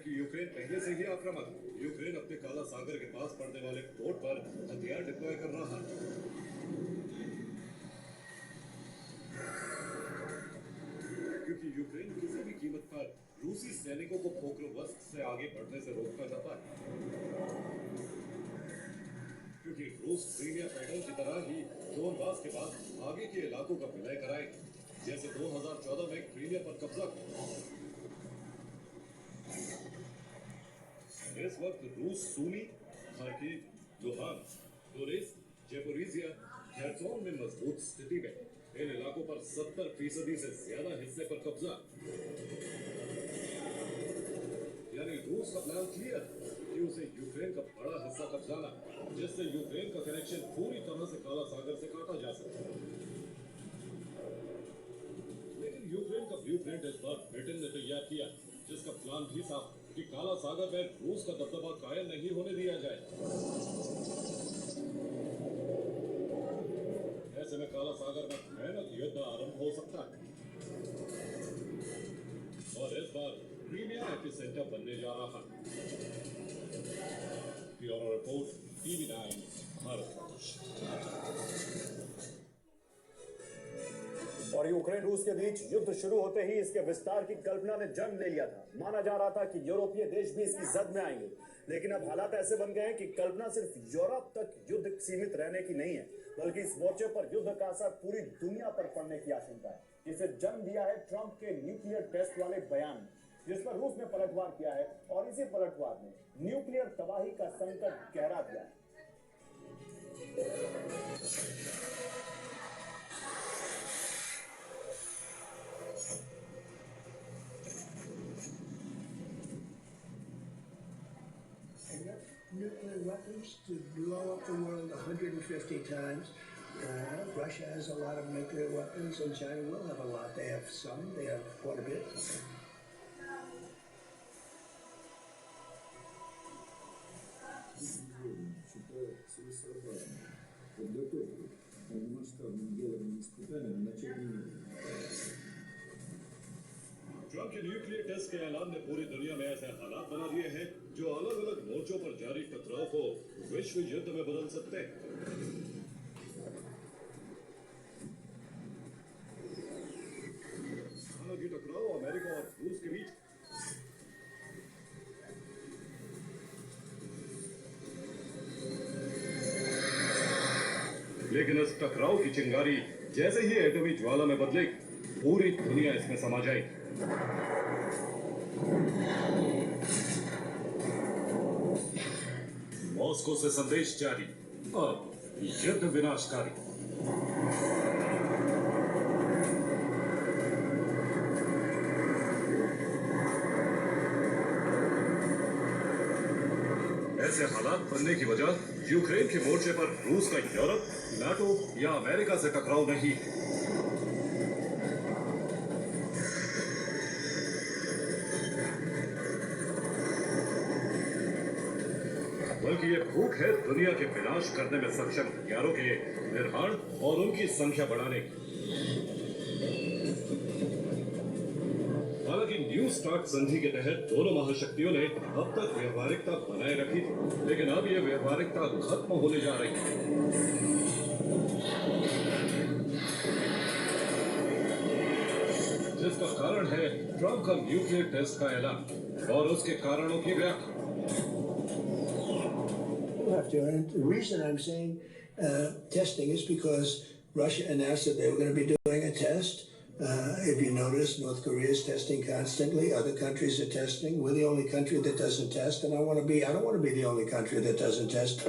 जबकि यूक्रेन पहले से ही आक्रामक। यूक्रेन अपने काला सागर के पास पड़ने वाले पोर्ट पर हथियार डिप्लॉय कर रहा है, क्योंकि यूक्रेन किसी भी कीमत पर रूसी सैनिकों को पोक्रोवस्क से आगे बढ़ने से रोकना चाहता है, क्योंकि रूस क्रीमिया पैटर्न की तरह ही डोनबास के बाद आगे के इलाकों का विलय कराएगा, जैसे 2014 में क्रीमिया पर कब्जा किया। इस वक्त रूस सूमी, खार्किव, लुहांस्क, डोनेत्स्क, ज़ेपोरिज़िया, खेर्सोन में मजबूत स्थिति में। इन इलाकों पर 70% से ज्यादा हिस्से पर कब्जा। यानी रूस का प्लान क्लियर कि उसे यूक्रेन का बड़ा हिस्सा कब्जाना, जिससे यूक्रेन का कनेक्शन पूरी तरह से काला सागर से काटा जा सकता है। लेकिन यूक्रेन का ब्लूप्रिंट इस बार ब्रिटेन ने तैयार किया, जिसका प्लान भी साफ कि काला सागर में रूस का दबदबा कायम नहीं होने दिया जाए। ऐसे में काला सागर में भयानक युद्ध आरंभ हो सकता है और इस बार क्रीमिया एपिसेंटर बनने जा रहा है। Bureau report, TV9 Bharat. और यूक्रेन रूस के बीच युद्ध शुरू होते ही इसके विस्तार की कल्पना ने जन्म ले लिया था। माना जा रहा था कि यूरोपीय देश भी इसकी जद में आएंगे, लेकिन अब हालात ऐसे बन गए हैं कि कल्पना सिर्फ यूरोप तक युद्ध सीमित रहने की नहीं है, बल्कि इस मोर्चे पर युद्ध का असर पूरी दुनिया पर पड़ने की आशंका है, जिसे जन्म दिया है ट्रंप के न्यूक्लियर टेस्ट वाले बयान में, जिस पर रूस ने पलटवार किया है और इसी पलटवार ने न्यूक्लियर तबाही का संकट गहरा दिया है। Nuclear weapons to blow up the world 150 times. Russia has a lot of nuclear weapons, and China will have a lot. They have some. They have quite a bit. Считаю целесообразным подготовить полномасштабным ядерным испытаниям на начале мира. Trump के nuclear test के ऐलान ने पूरी दुनिया में ऐसे हालात बना दिए हैं जो अलग अलग मोर्चों पर जारी टकराव को विश्व युद्ध में बदल सकते हैं। हालांकि टकराव अमेरिका और रूस के बीच लेकिन इस टकराव की चिंगारी जैसे ही एटमी ज्वाला में बदलेगी, पूरी दुनिया इसमें समा जाएगी। मॉस्को से संदेश जारी, अब युद्ध विनाशकारी। ऐसे हालात बनने की वजह यूक्रेन के मोर्चे पर रूस का यूरोप, नाटो या अमेरिका से टकराव नहीं, बल्कि ये भूख है दुनिया के विनाश करने में सक्षम हथियारों के निर्माण और उनकी संख्या बढ़ाने की। हालांकि न्यू स्टार्ट संधि के तहत दोनों महाशक्तियों ने अब तक व्यवहारिकता बनाए रखी थी, लेकिन अब यह व्यवहारिकता खत्म होने जा रही है। जिसका कारण है ट्रंप का न्यूक्लियर टेस्ट का ऐलान और उसके कारणों की व्याख्या। And the reason I'm saying testing is because Russia announced that they were going to be doing a test. If you notice, North Korea is testing constantly. Other countries are testing. We're the only country that doesn't test, and I don't want to be the only country that doesn't test.